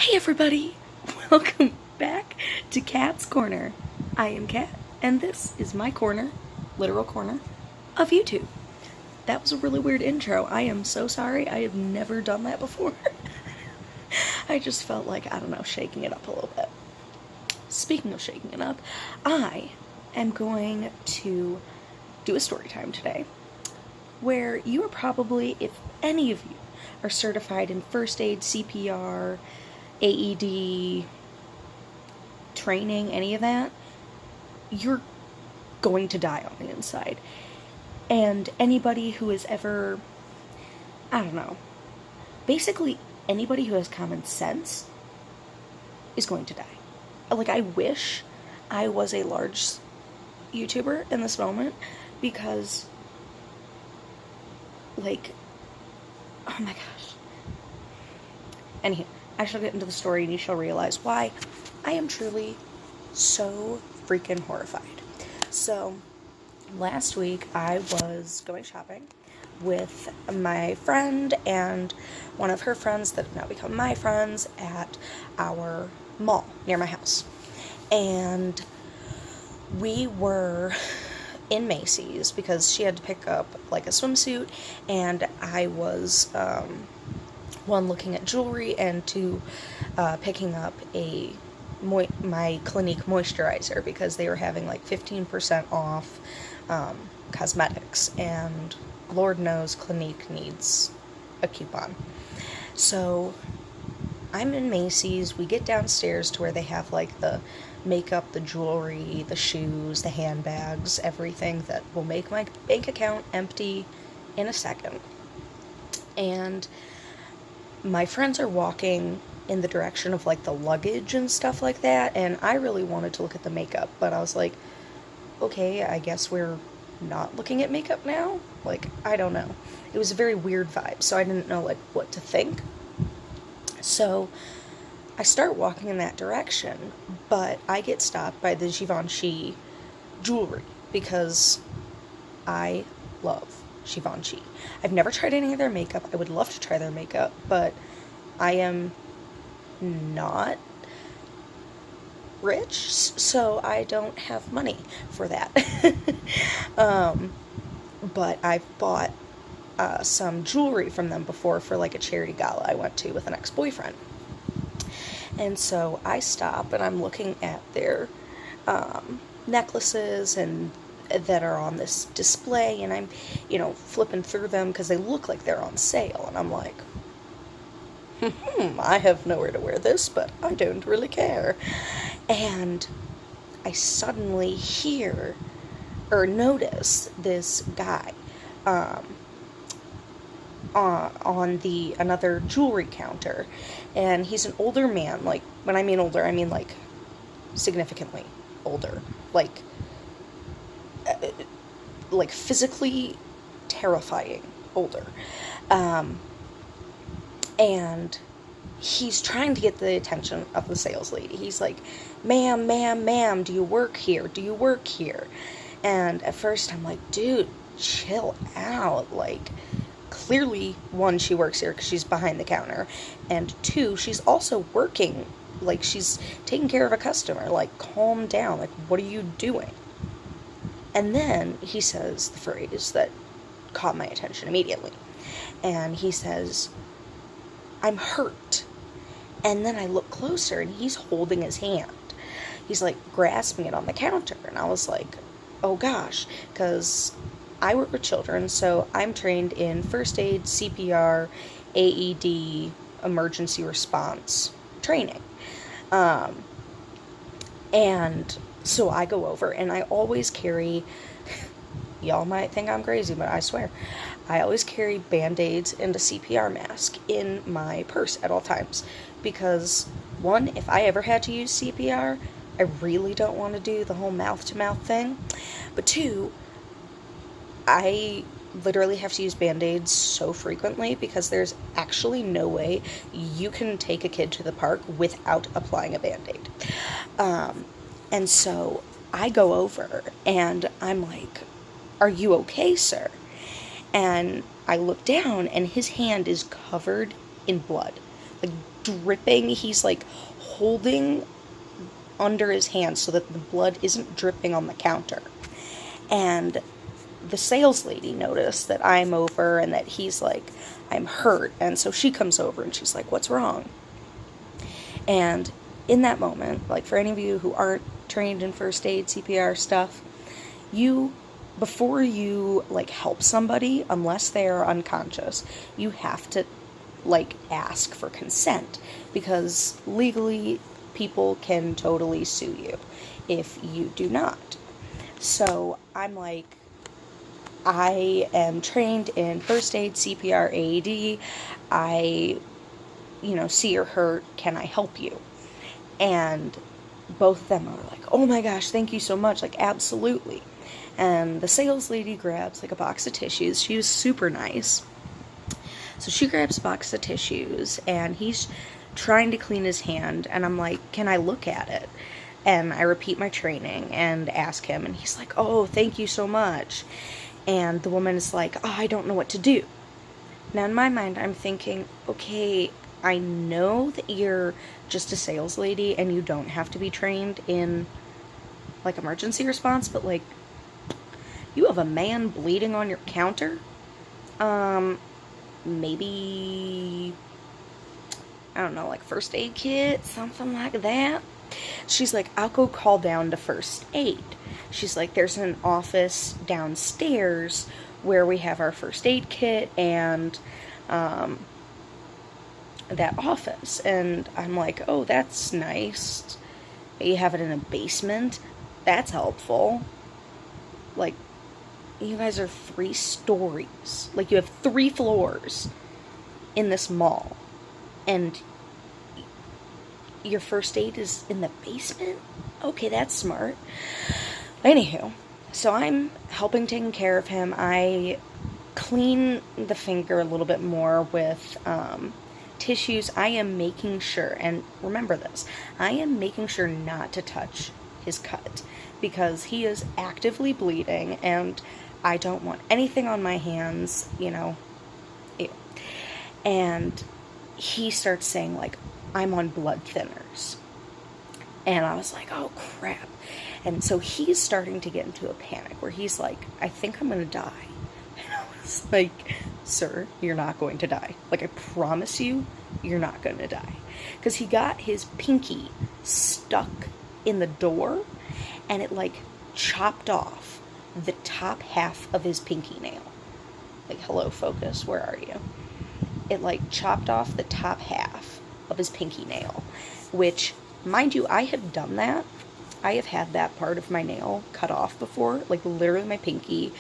Hey everybody! Welcome back to Cat's Corner. I am Cat, and this is my corner, literal corner, of YouTube. That was a really weird intro. I am so sorry. I have never done that before. I just felt like, I don't know, shaking it up a little bit. Speaking of shaking it up, I am going to do a story time today where you are probably, if any of you are certified in first aid, CPR, AED, training, any of that, you're going to die on the inside. And anybody who has ever, I don't know, basically anybody who has common sense is going to die. Like, I wish I was a large YouTuber in this moment because, like, oh my gosh. Anyhow, I shall get into the story and you shall realize why I am truly so freaking horrified. So, last week I was going shopping with my friend and one of her friends that have now become my friends at our mall near my house. And we were in Macy's because she had to pick up like a swimsuit, and I was one, looking at jewelry, and two, picking up my Clinique moisturizer because they were having like 15% off cosmetics, and Lord knows Clinique needs a coupon. So I'm in Macy's. We get downstairs to where they have like the makeup, the jewelry, the shoes, the handbags, everything that will make my bank account empty in a second. And my friends are walking in the direction of like the luggage and stuff like that, and I really wanted to look at the makeup, but I was like, okay, I guess we're not looking at makeup now? Like, I don't know. It was a very weird vibe, so I didn't know like what to think. So I start walking in that direction, but I get stopped by the Givenchy jewelry because I love Givenchy. I've never tried any of their makeup. I would love to try their makeup, but I am not rich, so I don't have money for that. But I've bought some jewelry from them before for like a charity gala I went to with an ex-boyfriend. And so I stop and I'm looking at their necklaces and that are on this display, and I'm, flipping through them because they look like they're on sale, and I'm like, I have nowhere to wear this, but I don't really care. And I suddenly hear or notice this guy on the another jewelry counter, and he's an older man. Like, when I mean older, I mean like significantly older, like physically terrifying older. And he's trying to get the attention of the sales lady. He's like, ma'am, do you work here? Do you work here? And at first I'm like, dude, chill out. Like, clearly, one, she works here because she's behind the counter, and two, she's also working. Like, she's taking care of a customer. Like, calm down. Like, what are you doing? And then he says the phrase that caught my attention immediately. And he says, I'm hurt. And then I look closer and he's holding his hand. He's like grasping it on the counter. And I was like, oh gosh, because I work with children, so I'm trained in first aid, CPR, AED, emergency response training. And so I go over, and I always carry, y'all might think I'm crazy, but I swear, I always carry Band-Aids and a CPR mask in my purse at all times. Because, one, if I ever had to use CPR, I really don't want to do the whole mouth-to-mouth thing. But two, I literally have to use Band-Aids so frequently because there's actually no way you can take a kid to the park without applying a Band-Aid. And so I go over and I'm like, are you okay, sir? And I look down and his hand is covered in blood. Like, dripping. He's like holding under his hand so that the blood isn't dripping on the counter. And the sales lady noticed that I'm over and that he's like, I'm hurt. And so she comes over and she's like, what's wrong? And in that moment, like for any of you who aren't trained in first aid, CPR stuff, before you like help somebody, unless they are unconscious, you have to like ask for consent, because legally people can totally sue you if you do not. So I'm like, I am trained in first aid, CPR, AED. I, see you're hurt. Can I help you? And both of them are like, oh my gosh, thank you so much. Like, absolutely. And the sales lady grabs like a box of tissues. She was super nice. So she grabs a box of tissues and he's trying to clean his hand. And I'm like, can I look at it? And I repeat my training and ask him. And he's like, oh, thank you so much. And the woman is like, oh, I don't know what to do. Now in my mind, I'm thinking, okay, I know that you're just a sales lady and you don't have to be trained in like emergency response, but like, you have a man bleeding on your counter? Maybe, I don't know, like first aid kit, something like that. She's like, I'll go call down to first aid. She's like, there's an office downstairs where we have our first aid kit and that office. And I'm like, oh, that's nice. You have it in a basement? That's helpful. Like, you guys are 3 stories. Like, you have 3 floors in this mall. And your first aid is in the basement? Okay, that's smart. Anywho, so I'm helping taking care of him. I clean the finger a little bit more with tissues. I am making sure, and remember this, I am making sure not to touch his cut because he is actively bleeding and I don't want anything on my hands, Ew. And he starts saying, like, I'm on blood thinners. And I was like, oh, crap. And so he's starting to get into a panic where he's like, I think I'm going to die. And I was like, sir, you're not going to die. Like, I promise you, you're not going to die. Because he got his pinky stuck in the door and it, like, chopped off the top half of his pinky nail. Like, hello, focus, where are you? It, like, chopped off the top half of his pinky nail, which, mind you, I have done that. I have had that part of my nail cut off before, like literally my pinky.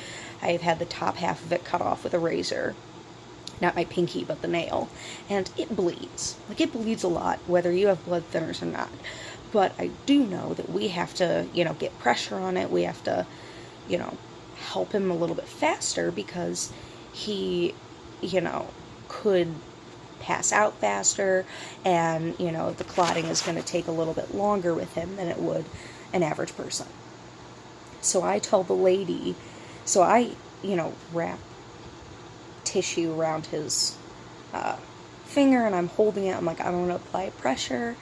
I have had the top half of it cut off with a razor. Not my pinky, but the nail. And it bleeds. Like, it bleeds a lot, whether you have blood thinners or not. But I do know that we have to, get pressure on it. We have to, help him a little bit faster because he, could pass out faster, and the clotting is going to take a little bit longer with him than it would an average person. So I tell the lady, so I wrap tissue around his finger and I'm holding it. I'm like, I'm going to apply pressure.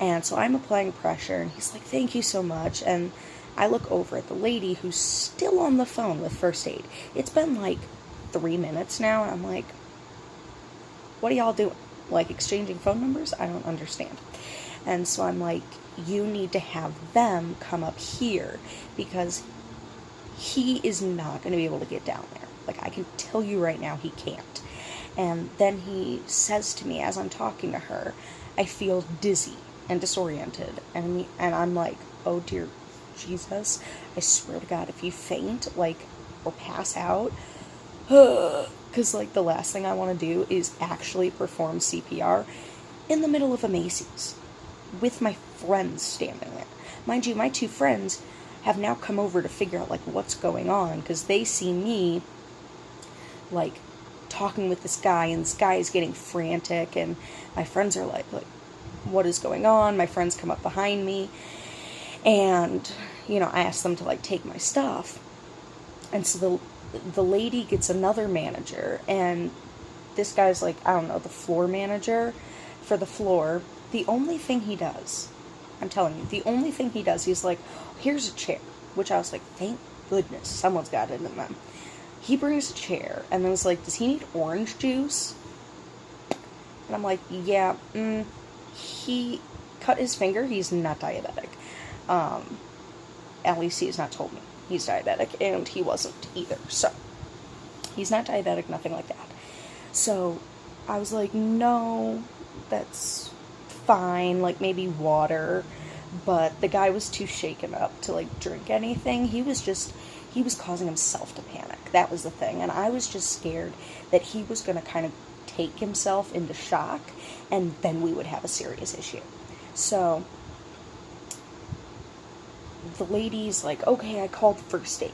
And so I'm applying pressure and he's like, thank you so much. And I look over at the lady who's still on the phone with first aid. It's been like 3 minutes now and I'm like, what are y'all doing? Like, exchanging phone numbers? I don't understand. And so I'm like, you need to have them come up here because he is not going to be able to get down there. Like, I can tell you right now, he can't. And then he says to me as I'm talking to her, I feel dizzy and disoriented. And I'm like, oh dear Jesus, I swear to God, if you faint, like, or pass out, because, like, the last thing I want to do is actually perform CPR in the middle of a Macy's with my friends standing there. Mind you, my 2 friends have now come over to figure out, like, what's going on, because they see me, like, talking with this guy, and this guy is getting frantic, and my friends are like, what is going on? My friends come up behind me, and, I ask them to, like, take my stuff, and so the lady gets another manager, and this guy's like, I don't know, the floor manager for the floor, the only thing he does, I'm telling you, the only thing he does, he's like, here's a chair. Which I was like, thank goodness, someone's got it in them. He brings a chair, and then was like, does he need orange juice? And I'm like, yeah, he cut his finger, he's not diabetic. At least he has not told me he's diabetic, and he wasn't either, so. He's not diabetic, nothing like that. So, I was like, no, that's fine, like, maybe water. But the guy was too shaken up to, like, drink anything. He was causing himself to panic. That was the thing. And I was just scared that he was going to kind of take himself into shock, and then we would have a serious issue. So, the lady's like, okay, I called first aid.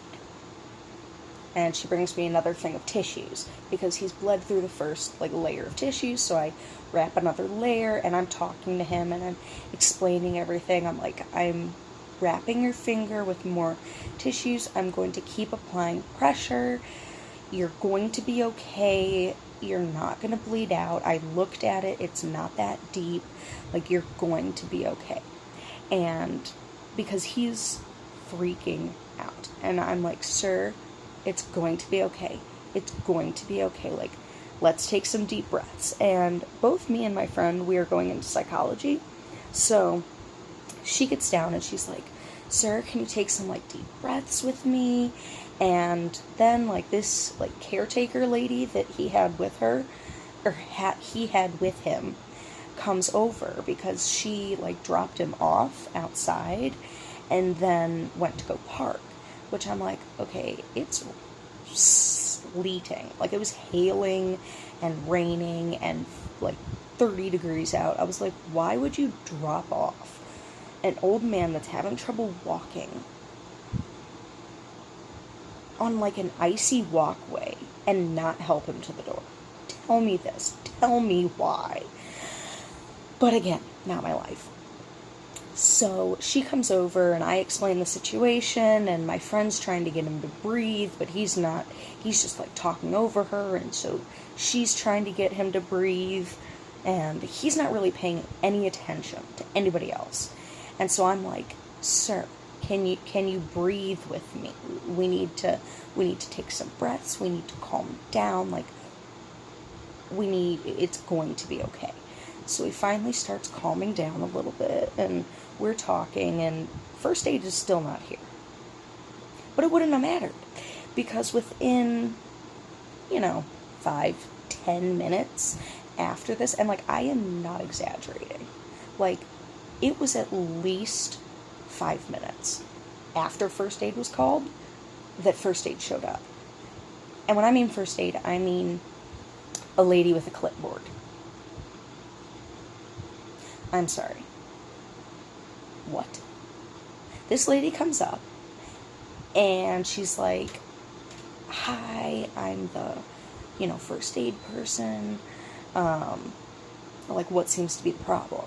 And she brings me another thing of tissues, because he's bled through the first, like, layer of tissues, so I wrap another layer, and I'm talking to him, and I'm explaining everything. I'm like, I'm wrapping your finger with more tissues, I'm going to keep applying pressure, you're going to be okay, you're not going to bleed out, I looked at it, it's not that deep, like, you're going to be okay. And, because he's freaking out, and I'm like, sir, it's going to be okay. It's going to be okay. Like, let's take some deep breaths. And both me and my friend, we are going into psychology. So she gets down and she's like, sir, can you take some, like, deep breaths with me? And then, like, this, like, caretaker lady that he had with her, or he had with him, comes over because she, like, dropped him off outside and then went to go park. Which I'm like, okay, it's sleeting. Like, it was hailing and raining and, like, 30 degrees out. I was like, why would you drop off an old man that's having trouble walking on, like, an icy walkway and not help him to the door? Tell me this. Tell me why. But again, not my life. So she comes over and I explain the situation, and my friend's trying to get him to breathe, but he's just, like, talking over her, and so she's trying to get him to breathe, and he's not really paying any attention to anybody else. And so I'm like, sir, can you breathe with me? We need to take some breaths, we need to calm down, like, it's going to be okay. So he finally starts calming down a little bit, and we're talking, and first aid is still not here. But it wouldn't have mattered, because within, 5-10 minutes after this, and, like, I am not exaggerating, like, it was at least 5 minutes after first aid was called that first aid showed up. And when I mean first aid, I mean a lady with a clipboard. I'm sorry. What? This lady comes up, and she's like, hi, I'm the, first aid person. Like, what seems to be the problem?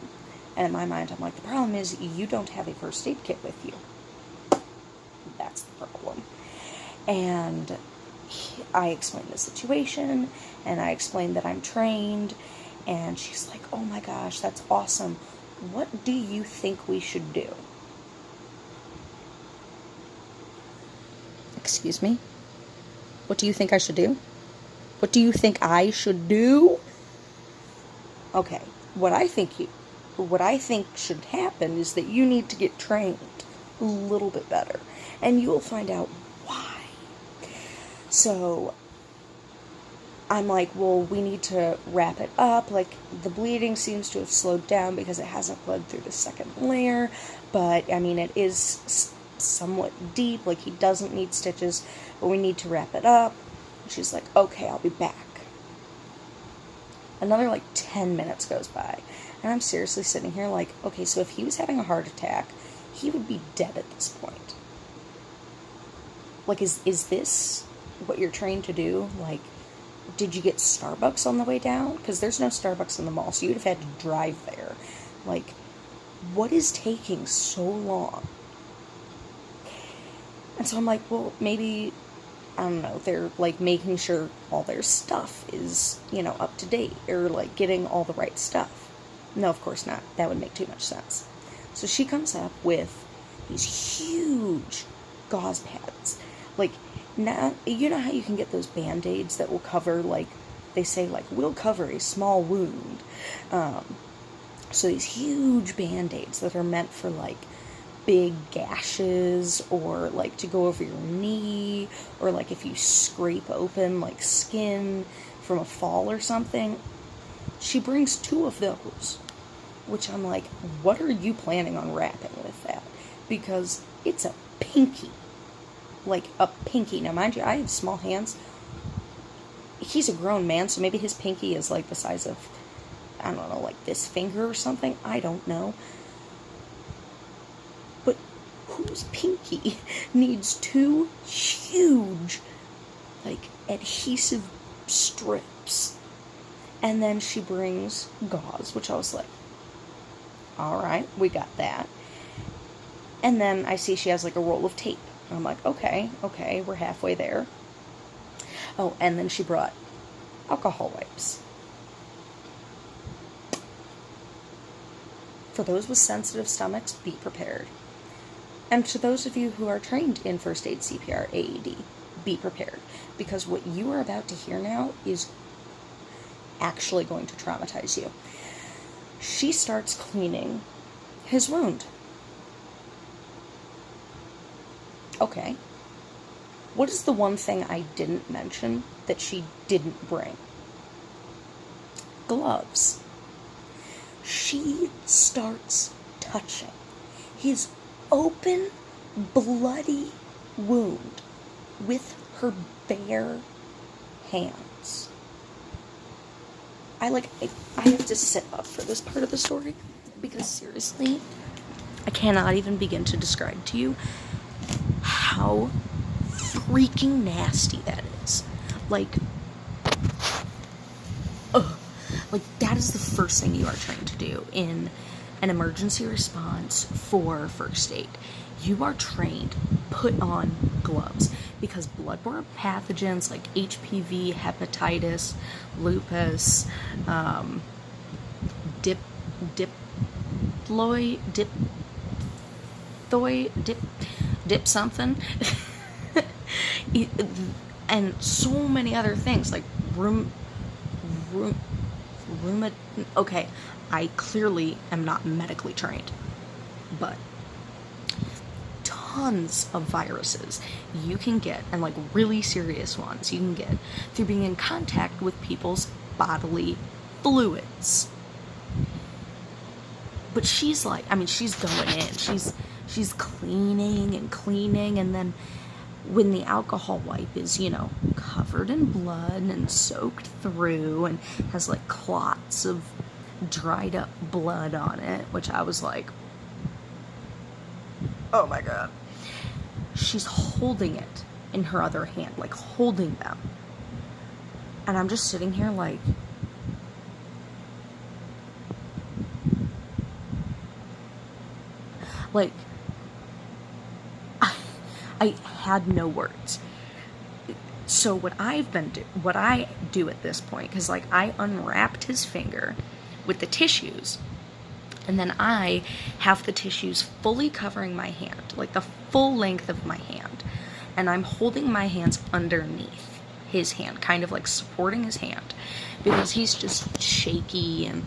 And in my mind, I'm like, the problem is you don't have a first aid kit with you. That's the problem. And I explained the situation, and I explained that I'm trained, and she's like, oh my gosh, that's awesome. What do you think we should do? Excuse me? What do you think I should do? What do you think I should do? Okay, what I think should happen is that you need to get trained a little bit better, and you will find out why. So I'm like, well, we need to wrap it up. Like, the bleeding seems to have slowed down because it hasn't bled through the second layer. But, I mean, it is somewhat deep. Like, he doesn't need stitches, but we need to wrap it up. And she's like, okay, I'll be back. Another, 10 minutes goes by. And I'm seriously sitting here like, okay, so if he was having a heart attack, he would be dead at this point. Like, is this what you're trained to do? Like, did you get Starbucks on the way down? Because there's no Starbucks in the mall, so you'd have had to drive there. Like, what is taking so long? And so I'm like, well, maybe, I don't know, they're, making sure all their stuff is, up to date, or, getting all the right stuff. No, of course not. That would make too much sense. So she comes up with these huge gauze pads. Like, now, you know how you can get those Band-Aids that will cover, like, they say, like, will cover a small wound. So these huge Band-Aids that are meant for, like, big gashes, or, like, to go over your knee, or, like, if you scrape open, like, skin from a fall or something. She brings 2 of those, which I'm like, what are you planning on wrapping with that? Because it's a pinky. Like, a pinky. Now, mind you, I have small hands. He's a grown man, so maybe his pinky is, like, the size of, I don't know, like this finger or something. I don't know. But whose pinky needs 2 huge, like, adhesive strips? And then she brings gauze, which I was like, alright, we got that. And then I see she has, like, a roll of tape. And I'm like, okay, we're halfway there. Oh, and then she brought alcohol wipes. For those with sensitive stomachs, be prepared. And to those of you who are trained in first aid, CPR, AED, be prepared. Because what you are about to hear now is actually going to traumatize you. She starts cleaning his wound. Okay. What is the one thing I didn't mention that she didn't bring? Gloves. She starts touching his open, bloody wound with her bare hands. I have to sit up for this part of the story, because seriously, I cannot even begin to describe to you how freaking nasty that is. Like, ugh. Like, that is the first thing you are trained to do in an emergency response for first aid. You are trained, put on gloves, because bloodborne pathogens like HPV, hepatitis, lupus, dip something, and so many other things like okay, I clearly am not medically trained, but tons of viruses you can get, and like really serious ones you can get through being in contact with people's bodily fluids. But she's like, I mean, she's going in, she's cleaning, and then when the alcohol wipe is, you know, covered in blood and soaked through and has like clots of dried up blood on it, which I was like, oh my god. She's holding it in her other hand, like holding them. And I'm just sitting here like, I had no words. So what I do at this point, because like I unwrapped his finger with the tissues, and then I have the tissues fully covering my hand, like the full length of my hand, and I'm holding my hands underneath his hand, kind of like supporting his hand, because he's just shaky and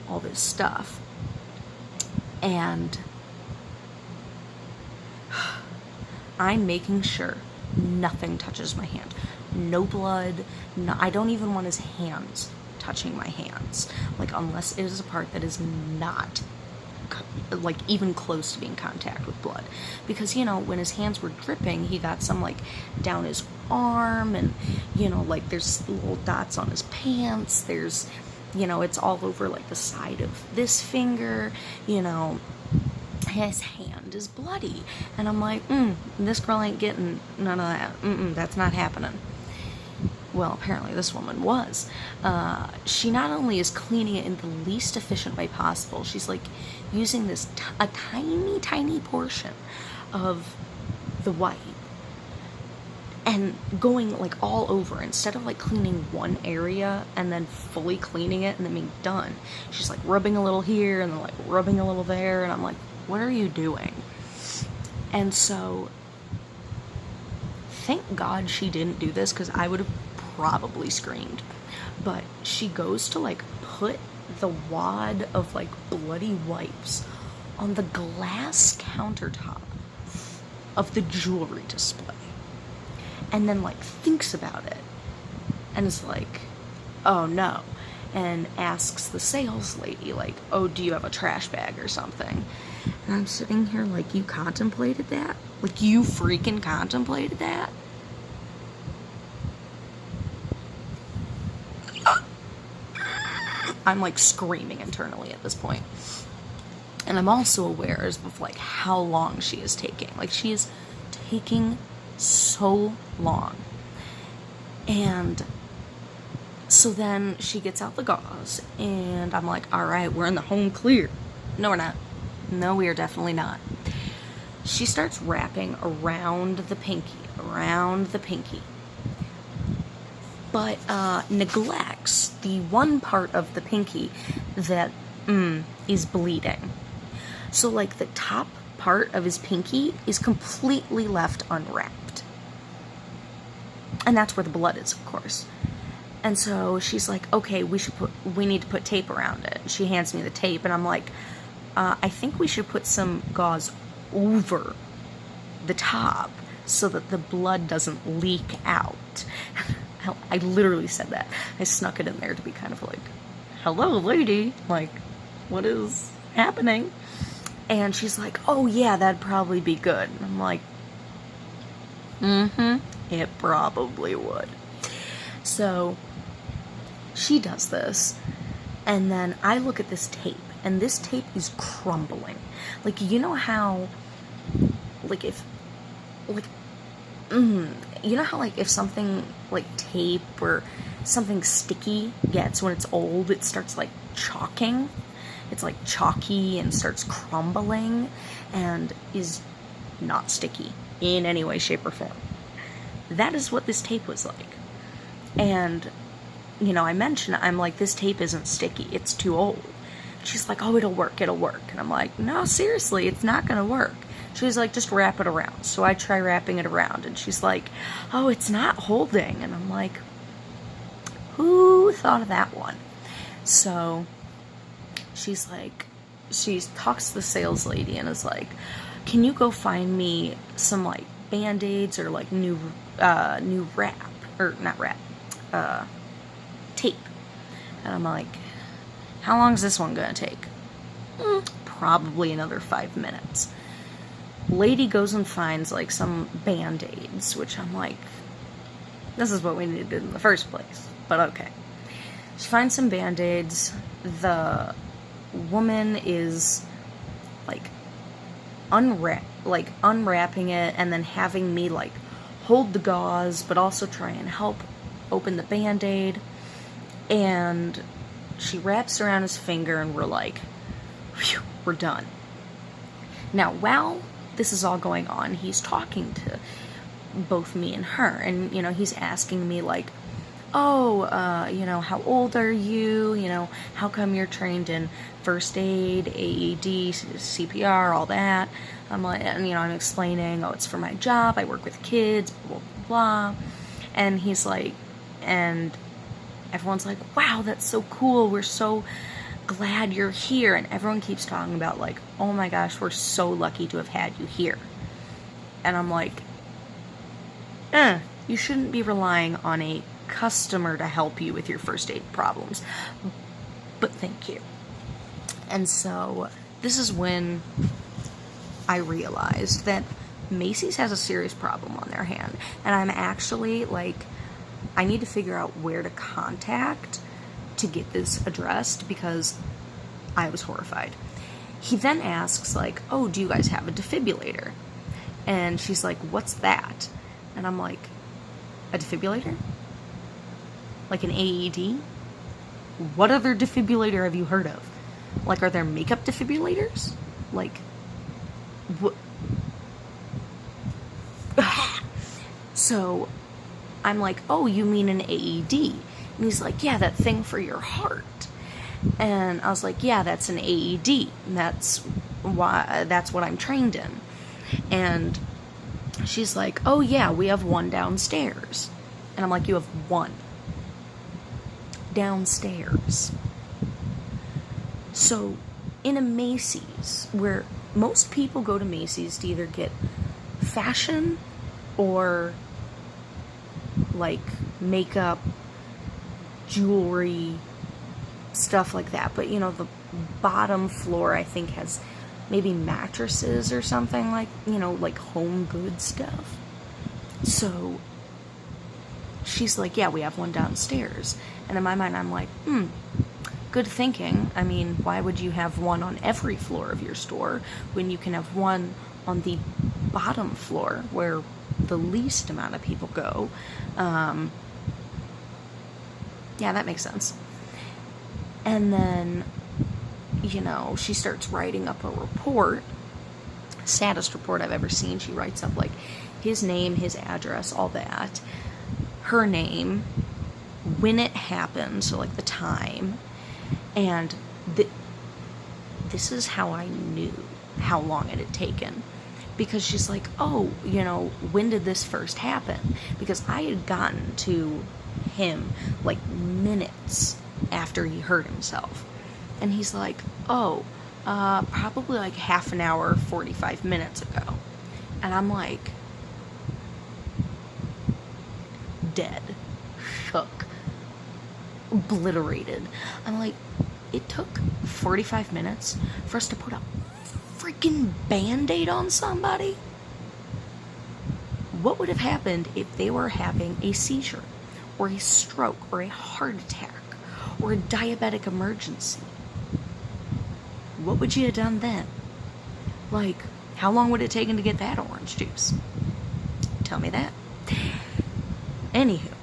all this stuff. And I'm making sure nothing touches my hand. No blood. No, I don't even want his hands touching my hands. Like, unless it is a part that is not, like, even close to being in contact with blood. Because, you know, when his hands were dripping, he got some, like, down his arm, and, you know, like, there's little dots on his pants. There's, you know, it's all over, like, the side of this finger, you know. His hand is bloody. And I'm like, this girl ain't getting none of that. That's not happening. Well, apparently this woman was. She not only is cleaning it in the least efficient way possible, she's like using this a tiny, tiny portion of the wipe and going like all over, instead of like cleaning one area and then fully cleaning it and then being done. She's like rubbing a little here and then like rubbing a little there, and I'm like, what are you doing? And so thank God she didn't do this, because I would have probably screamed. But she goes to like put the wad of like bloody wipes on the glass countertop of the jewelry display, and then like thinks about it and is like, oh no, and asks the sales lady like, oh, do you have a trash bag or something? And I'm sitting here like, you contemplated that? Like, you freaking contemplated that? I'm like screaming internally at this point. And I'm also aware of like how long she is taking. Like, she is taking so long. And so then she gets out the gauze, and I'm like, all right, we're in the home clear. No, we're not. No, we are definitely not. She starts wrapping around the pinky, but neglects the one part of the pinky that is bleeding. So like the top part of his pinky is completely left unwrapped. And that's where the blood is, of course. And so she's like, okay, we need to put tape around it. She hands me the tape, and I'm like, I think we should put some gauze over the top so that the blood doesn't leak out. I literally said that. I snuck it in there to be kind of like, hello, lady. Like, what is happening? And she's like, oh yeah, that'd probably be good. And I'm like, it probably would. So she does this, and then I look at this tape, and this tape is crumbling. Like, you know how, like, if, like, you know how, like, if something, like, tape or something sticky gets, when it's old, it starts, like, chalking? It's, like, chalky and starts crumbling and is not sticky in any way, shape, or form. That is what this tape was like. And, you know, I mentioned, I'm like, this tape isn't sticky, it's too old. She's like, oh, it'll work. And I'm like, no, seriously, it's not gonna work. She's like, just wrap it around. So I try wrapping it around, and she's like, oh, it's not holding. And I'm like, who thought of that one? So she's like, she talks to the sales lady and is like, can you go find me some like Band-Aids or like new wrap, or not wrap, tape. And I'm like, how long is this one gonna take? Probably another 5 minutes. Lady goes and finds like some Band-Aids, which I'm like, this is what we needed in the first place, but okay. She finds some Band-Aids. The woman is like unwrapping it, and then having me like hold the gauze but also try and help open the Band-Aid. And she wraps around his finger, and we're like, phew, we're done. Now, while this is all going on, he's talking to both me and her, and, you know, he's asking me like, oh, you know, how old are you? You know, how come you're trained in first aid, AED, CPR, all that? I'm like, and, you know, I'm explaining, oh, it's for my job, I work with kids, blah, blah, blah. And he's like, and everyone's like, wow, that's so cool, we're so glad you're here. And everyone keeps talking about like, oh my gosh, we're so lucky to have had you here. And I'm like, you shouldn't be relying on a customer to help you with your first aid problems, but thank you. And so this is when I realized that Macy's has a serious problem on their hand, and I'm actually like, I need to figure out where to contact to get this addressed, because I was horrified. He then asks like, oh, do you guys have a defibrillator? And she's like, what's that? And I'm like, a defibrillator? Like an AED? What other defibrillator have you heard of? Like, are there makeup defibrillators? Like, what? So I'm like, oh, you mean an AED? And he's like, yeah, that thing for your heart. And I was like, yeah, that's an AED. And that's what I'm trained in. And she's like, oh yeah, we have one downstairs. And I'm like, you have one downstairs. So in a Macy's, where most people go to Macy's to either get fashion or like makeup, jewelry, stuff like that. But the bottom floor I think has maybe mattresses or something, like, like home goods stuff. So she's like, yeah, we have one downstairs. And in my mind I'm like, good thinking. I mean, why would you have one on every floor of your store when you can have one on the bottom floor where the least amount of people go? Yeah, that makes sense. And then, she starts writing up a report, saddest report I've ever seen. She writes up like his name, his address, all that, her name, when it happened, so like the time. And this is how I knew how long it had taken. Because she's like, oh, when did this first happen? Because I had gotten to him like minutes after he hurt himself. And he's like, oh, probably like half an hour, 45 minutes ago. And I'm like, dead, shook, obliterated. I'm like, it took 45 minutes for us to put a freaking Band-Aid on somebody? What would have happened if they were having a seizure, or a stroke, or a heart attack, or a diabetic emergency? What would you have done then? Like, how long would it taken to get that orange juice? Tell me that. Anywho.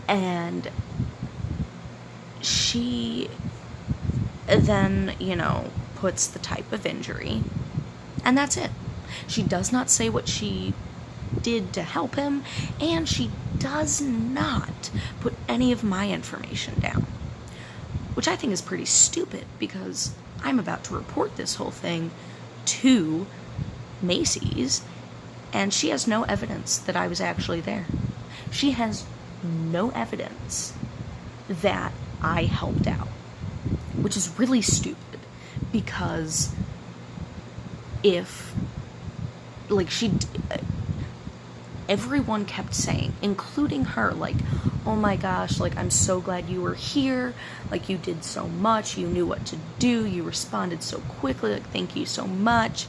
And she then, puts the type of injury, and that's it. She does not say what she did to help him, and she does not put any of my information down, which I think is pretty stupid, because I'm about to report this whole thing to Macy's, and she has no evidence that I was actually there. She has no evidence that I helped out, which is really stupid, because if, like, everyone kept saying, including her, like, oh my gosh, like, I'm so glad you were here, like, you did so much, you knew what to do, you responded so quickly, like, thank you so much,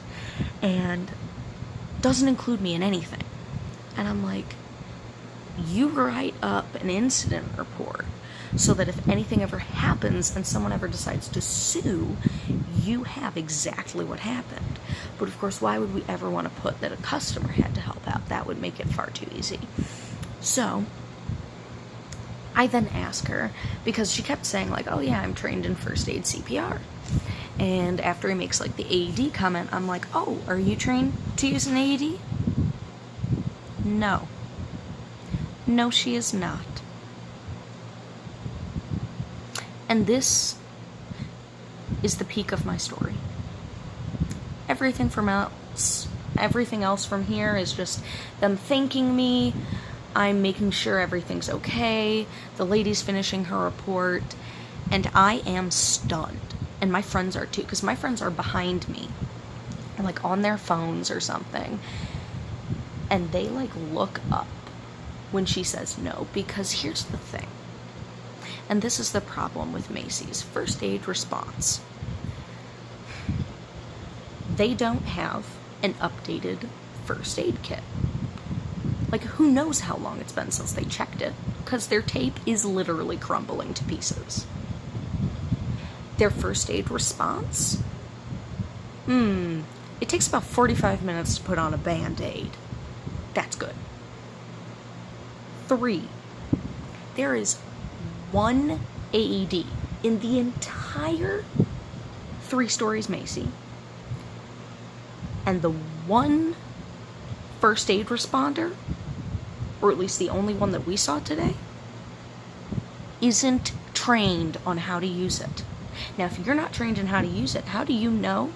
and doesn't include me in anything. And I'm like, you write up an incident report so that if anything ever happens and someone ever decides to sue, you have exactly what happened. But of course, why would we ever want to put that a customer had to help out? That would make it far too easy. So I then ask her, because she kept saying like, oh yeah, I'm trained in first aid CPR. And after he makes like the AED comment, I'm like, oh, are you trained to use an AED? No. No, she is not. And this is the peak of my story. Everything else from here is just them thanking me. I'm making sure everything's okay. The lady's finishing her report. And I am stunned. And my friends are too, because my friends are behind me, like on their phones or something. And they like look up when she says no, because here's the thing. And this is the problem with Macy's first aid response. They don't have an updated first aid kit. Like, who knows how long it's been since they checked it, because their tape is literally crumbling to pieces. Their first aid response? It takes about 45 minutes to put on a Band-Aid. That's good. 3, there is one AED in the entire 3 stories Macy, and the one first aid responder, or at least the only one that we saw today, isn't trained on how to use it. Now, if you're not trained in how to use it, how do you know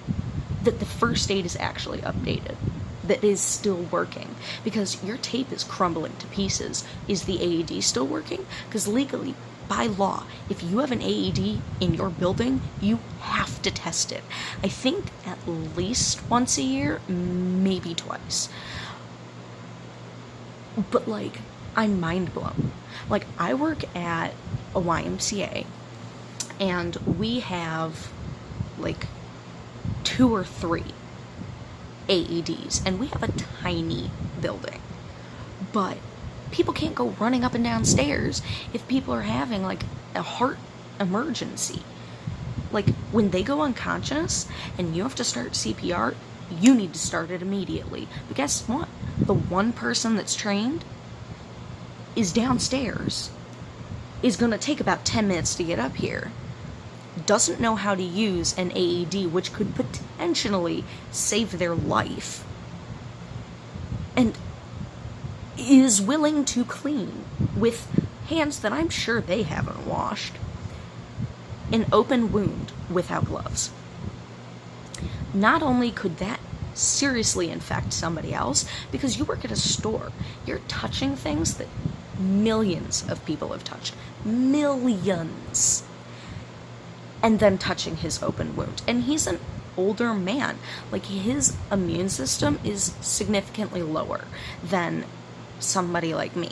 that the first aid is actually updated, that is still working? Because your tape is crumbling to pieces. Is the AED still working? Because legally, by law, if you have an AED in your building, you have to test it. I think at least once a year, maybe twice. But, like, I'm mind blown. Like, I work at a YMCA, and we have, like, 2 or 3 AEDs, and we have a tiny building. But people can't go running up and down stairs if people are having, like, a heart emergency. Like, when they go unconscious and you have to start CPR, you need to start it immediately. But guess what? The one person that's trained is downstairs, is going to take about 10 minutes to get up here, doesn't know how to use an AED, which could potentially save their life, and is willing to clean with hands that I'm sure they haven't washed an open wound without gloves. Not only could that seriously infect somebody else, because you work at a store, you're touching things that millions of people have touched. Millions. And then touching his open wound. And he's an older man. Like, his immune system is significantly lower than somebody like me.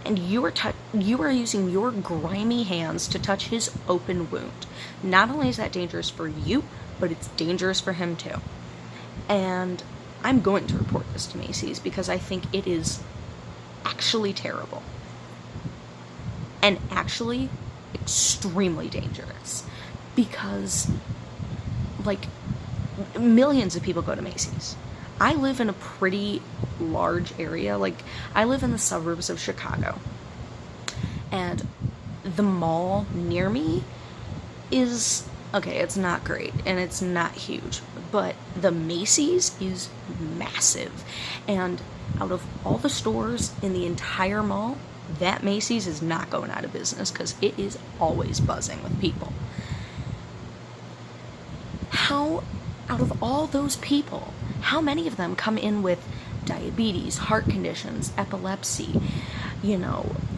And you are using your grimy hands to touch his open wound. Not only is that dangerous for you, but it's dangerous for him too. And I'm going to report this to Macy's because I think it is actually terrible. And actually extremely dangerous. Because, like, millions of people go to Macy's. I live in a pretty large area. Like, I live in the suburbs of Chicago. And the mall near me is, okay, it's not great and it's not huge, but the Macy's is massive. And out of all the stores in the entire mall, that Macy's is not going out of business because it is always buzzing with people. How, out of all those people, how many of them come in with diabetes, heart conditions, epilepsy,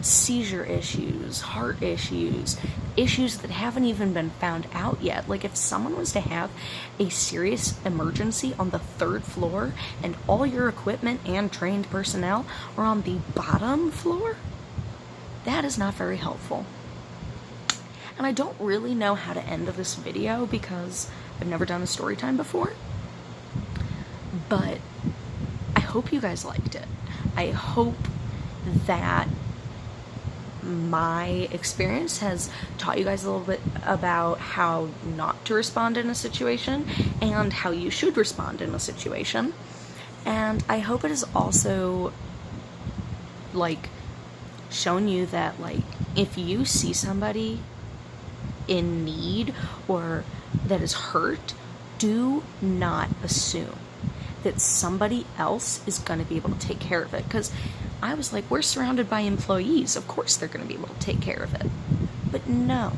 seizure issues, heart issues, issues that haven't even been found out yet? Like, if someone was to have a serious emergency on the 3rd floor and all your equipment and trained personnel are on the bottom floor, that is not very helpful. And I don't really know how to end this video because I've never done a story time before. But I hope you guys liked it. I hope that my experience has taught you guys a little bit about how not to respond in a situation and how you should respond in a situation. And I hope it has also, like, shown you that, like, if you see somebody in need or that is hurt, do not assume that somebody else is going to be able to take care of it. Because I was like, we're surrounded by employees, of course they're going to be able to take care of it. But no,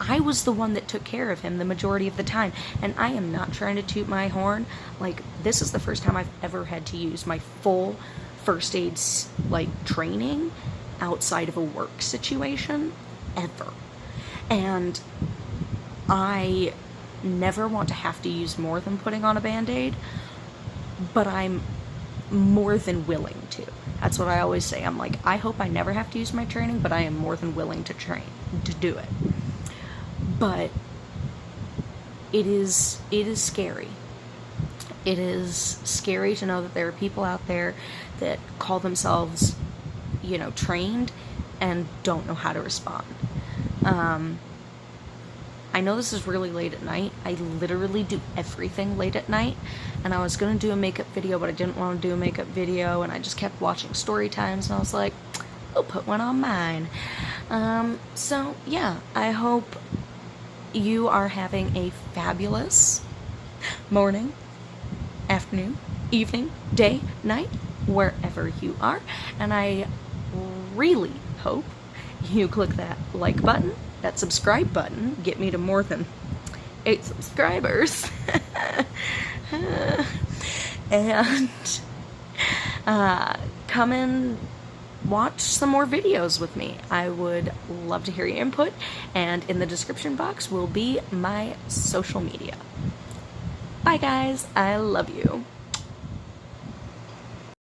I was the one that took care of him the majority of the time. And I am not trying to toot my horn. Like, this is the first time I've ever had to use my full first aid, like, training outside of a work situation ever. And I never want to have to use more than putting on a Band-Aid, but I'm more than willing to. That's what I always say. I'm like, I hope I never have to use my training, but I am more than willing to do it. But it is scary. It is scary to know that there are people out there that call themselves, trained and don't know how to respond. I know this is really late at night. I literally do everything late at night. And I was going to do a makeup video, but I didn't want to do a makeup video. And I just kept watching story times. And I was like, I'll put one on mine. So, yeah. I hope you are having a fabulous morning, afternoon, evening, day, night, wherever you are. And I really hope you click that like button, that subscribe button, get me to more than 8 subscribers. And come and watch some more videos with me. I would love to hear your input, and in the description box will be my social media. Bye guys, I love you.